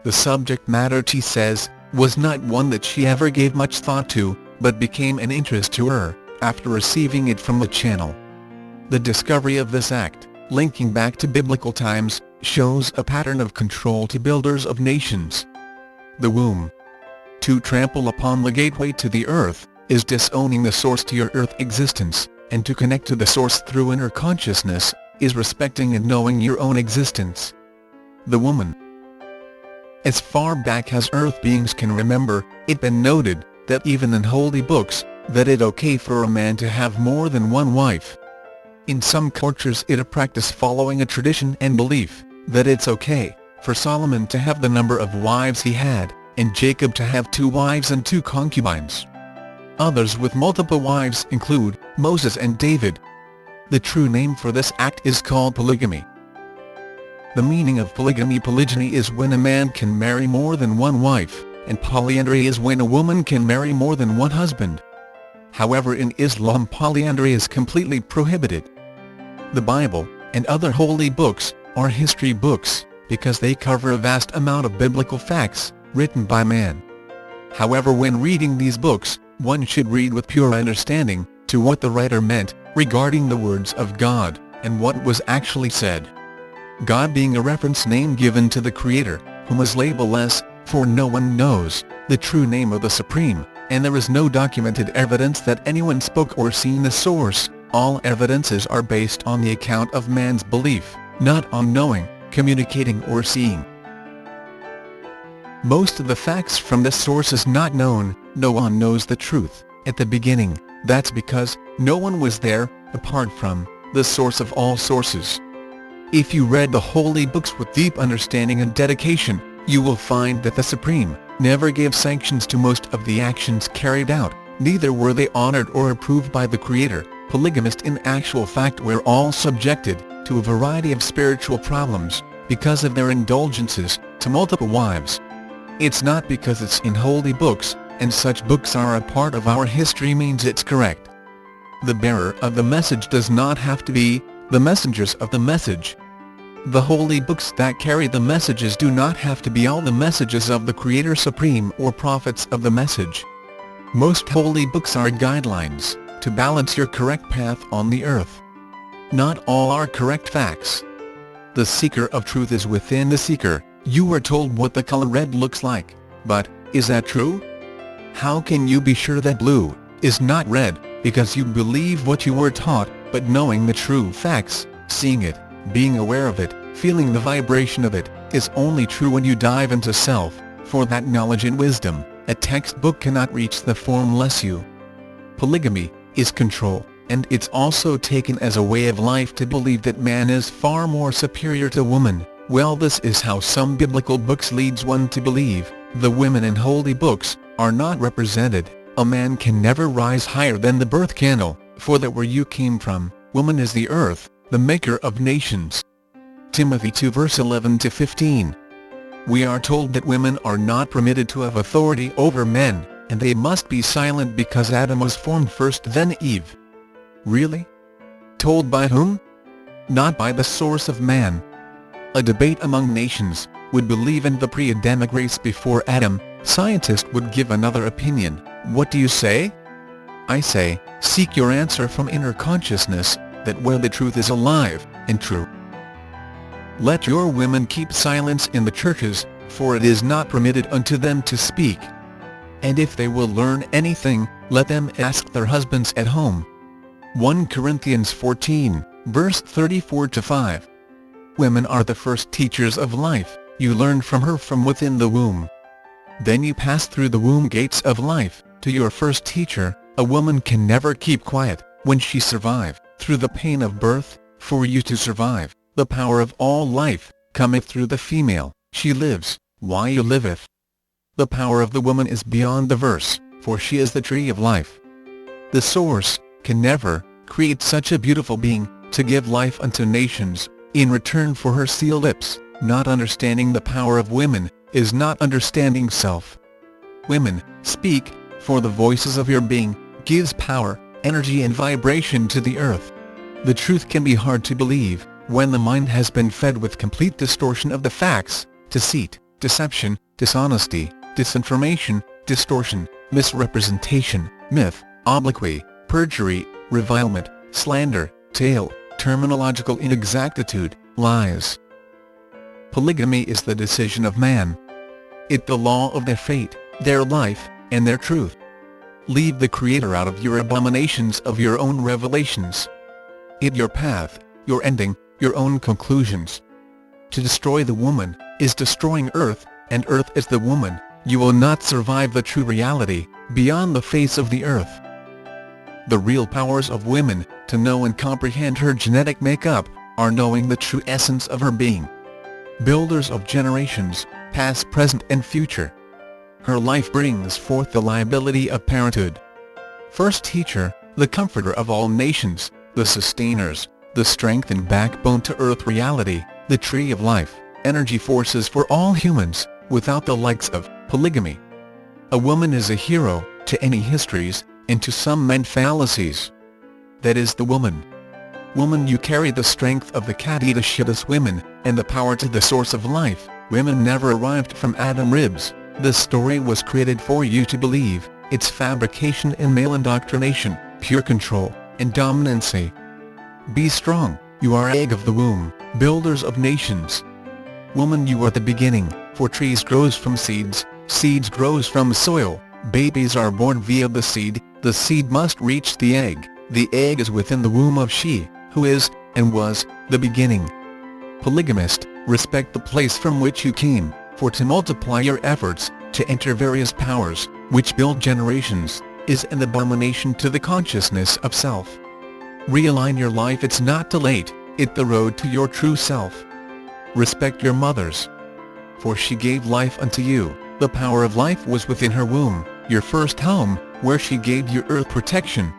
The subject matter, she says, was not one that she ever gave much thought to, but became an interest to her after receiving it from the channel. The discovery of this act, linking back to biblical times, shows a pattern of control to builders of nations. The womb. To trample upon the gateway to the earth is disowning the source to your earth existence, and to connect to the source through inner consciousness is respecting and knowing your own existence. The woman. As far back as earth beings can remember, it's been noted that even in holy books, that it's okay for a man to have more than one wife. In some cultures it's a practice following a tradition and belief that it's okay for Solomon to have the number of wives he had, and Jacob to have 2 wives and 2 concubines. Others with multiple wives include Moses and David. The true name for this act is called polygamy. The meaning of polygamy: polygyny is when a man can marry more than one wife, and polyandry is when a woman can marry more than one husband. However, in Islam polyandry is completely prohibited. The Bible, and other holy books, are history books, because they cover a vast amount of biblical facts, written by man. However, when reading these books, one should read with pure understanding, to what the writer meant, regarding the words of God, and what was actually said. God being a reference name given to the Creator, whom is labelless, for no one knows the true name of the Supreme, and there is no documented evidence that anyone spoke or seen the source. All evidences are based on the account of man's belief, not on knowing, communicating or seeing. Most of the facts from this source is not known. No one knows the truth at the beginning. That's because no one was there, apart from the source of all sources. If you read the holy books with deep understanding and dedication, you will find that the Supreme never gave sanctions to most of the actions carried out, neither were they honored or approved by the Creator. Polygamists in actual fact were all subjected to a variety of spiritual problems because of their indulgences to multiple wives. It's not because it's in holy books, and such books are a part of our history means it's correct. The bearer of the message does not have to be the messengers of the message. The holy books that carry the messages do not have to be all the messages of the Creator Supreme or prophets of the message. Most holy books are guidelines to balance your correct path on the earth. Not all are correct facts. The seeker of truth is within the seeker. You were told what the color red looks like, but is that true? How can you be sure that blue is not red, because you believe what you were taught, but knowing the true facts, seeing it, being aware of it, feeling the vibration of it, is only true when you dive into self, for that knowledge and wisdom, a textbook cannot reach the formless you. Polygamy is control, and it's also taken as a way of life to believe that man is far more superior to woman. Well, this is how some biblical books leads one to believe. The women in holy books are not represented. A man can never rise higher than the birth candle, for that where you came from, woman is the earth, the maker of nations. Timothy 2 verse 11-15. We are told that women are not permitted to have authority over men, and they must be silent because Adam was formed first, then Eve. Really? Told by whom? Not by the source of man. A debate among nations would believe in the pre-Adamic race before Adam. Scientists would give another opinion. What do you say? I say, seek your answer from inner consciousness, that where the truth is alive and true. Let your women keep silence in the churches, for it is not permitted unto them to speak. And if they will learn anything, let them ask their husbands at home. 1 Corinthians 14, verse 34-5. Women are the first teachers of life. You learn from her from within the womb. Then you pass through the womb gates of life, to your first teacher. A woman can never keep quiet, when she survive, through the pain of birth. For you to survive, the power of all life, cometh through the female. She lives, while you liveth. The power of the woman is beyond the verse, for she is the tree of life. The source can never create such a beautiful being, to give life unto nations, in return for her sealed lips. Not understanding the power of women, is not understanding self. Women, speak, for the voices of your being, gives power, energy and vibration to the earth. The truth can be hard to believe, when the mind has been fed with complete distortion of the facts, deceit, deception, dishonesty, disinformation, distortion, misrepresentation, myth, obloquy, perjury, revilement, slander, tale, terminological inexactitude, lies. Polygamy is the decision of man. It the law of their fate, their life, and their truth. Leave the Creator out of your abominations of your own revelations. It your path, your ending, your own conclusions. To destroy the woman, is destroying Earth, and Earth is the woman. You will not survive the true reality, beyond the face of the Earth. The real powers of women, to know and comprehend her genetic makeup, are knowing the true essence of her being. Builders of generations, past, present and future. Her life brings forth the liability of parenthood. First teacher, the comforter of all nations, the sustainers, the strength and backbone to Earth reality, the tree of life, energy forces for all humans, without the likes of polygamy. A woman is a hero, to any histories, and to some men fallacies. That is the woman. Woman, you carry the strength of the Kadidashidus women, and the power to the source of life. Women never arrived from Adam ribs. The story was created for you to believe. It's fabrication and male indoctrination, pure control, and dominancy. Be strong, you are egg of the womb, builders of nations. Woman, you are the beginning, for trees grows from seeds, seeds grows from soil, babies are born via the seed must reach the egg is within the womb of she, who is, and was, the beginning. Polygamist, respect the place from which you came, for to multiply your efforts, to enter various powers, which build generations, is an abomination to the consciousness of self. Realign your life, it's not too late, it the road to your true self. Respect your mothers, for she gave life unto you, the power of life was within her womb, your first home, where she gave you earth protection.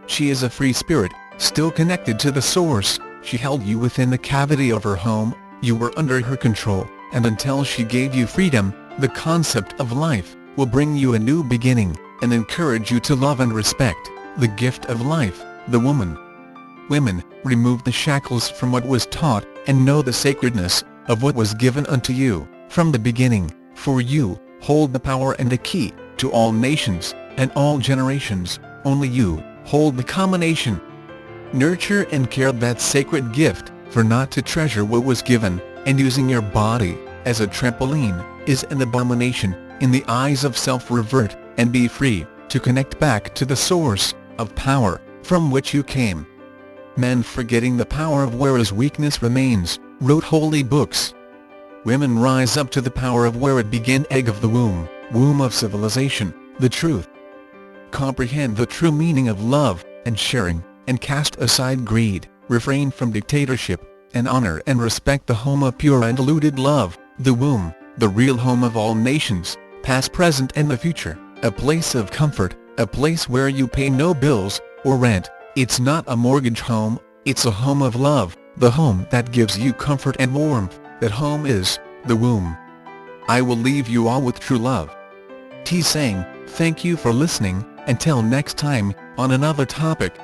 She is a free spirit, still connected to the source, she held you within the cavity of her home, you were under her control, and until she gave you freedom, the concept of life will bring you a new beginning, and encourage you to love and respect the gift of life, the woman. Women, remove the shackles from what was taught, and know the sacredness of what was given unto you from the beginning, for you hold the power and the key to all nations and all generations. Only you hold the combination. Nurture and care that sacred gift, for not to treasure what was given, and using your body as a trampoline, is an abomination in the eyes of self. Revert, and be free, to connect back to the source of power, from which you came. Men, forgetting the power of whereas weakness remains, wrote holy books. Women, rise up to the power of where it began, egg of the womb, womb of civilization, the truth. Comprehend the true meaning of love and sharing, and cast aside greed, refrain from dictatorship, and honor and respect the home of pure and undiluted love, the womb, the real home of all nations, past, present and the future, a place of comfort, a place where you pay no bills or rent. It's not a mortgage home, it's a home of love, the home that gives you comfort and warmth. That home is the womb. I will leave you all with true love. T saying, thank you for listening, until next time, on another topic.